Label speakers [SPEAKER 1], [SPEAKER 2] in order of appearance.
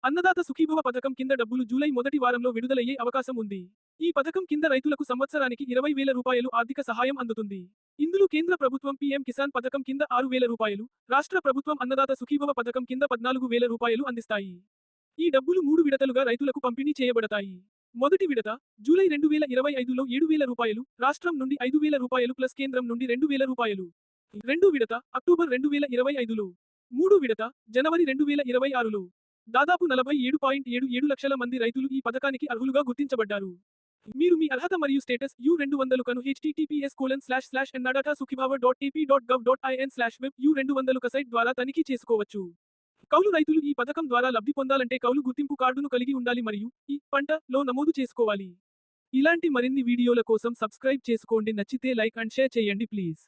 [SPEAKER 1] అన్నదాత సుఖీభవ పథకం కింద డబ్బులు జూలై మొదటి వారంలో విడుదలయ్యే అవకాశం ఉంది. ఈ పథకం కింద రైతులకు సంవత్సరానికి 20,000 రూపాయలు ఆర్థిక సహాయం అందుతుంది. ఇందులో కేంద్ర ప్రభుత్వం పీఎం కిసాన్ పథకం కింద 6,000 రూపాయలు, రాష్ట్ర ప్రభుత్వం అన్నదాత సుఖీభవ పథకం కింద 14,000 రూపాయలు అందిస్తాయి. ఈ డబ్బులు 3 విడతలుగా రైతులకు పంపిణీ చేయబడతాయి. మొదటి విడత జూలై 2025లో 7,000 రూపాయలు, రాష్ట్రం నుండి 5,000 రూపాయలు ప్లస్ కేంద్రం నుండి 2,000 రూపాయలు. రెండో విడత అక్టోబర్ 2025లో. మూడో విడత జనవరి 2026లో. దాదాపు 47.77 లక్షల మంది రైతులు ఈ పథకానికి అర్హులుగా గుర్తించబడ్డారు. మీరు మీ అర్హత మరియు స్టేటస్ U200 కను https://ennadatasukhibawa.ap.gov.in/web U200 సైట్ ద్వారా తనిఖీ చేసుకోవచ్చు. కౌలు రైతులు ఈ పథకం ద్వారా లబ్ధి పొందాలంటే కౌలు గుర్తింపు కార్డును కలిగి ఉండాలి మరియు ఈ పంటలో నమోదు చేసుకోవాలి. ఇలాంటి మరిన్ని వీడియోల కోసం సబ్స్క్రైబ్ చేసుకోండి. నచ్చితే లైక్ అండ్ షేర్ చేయండి ప్లీజ్.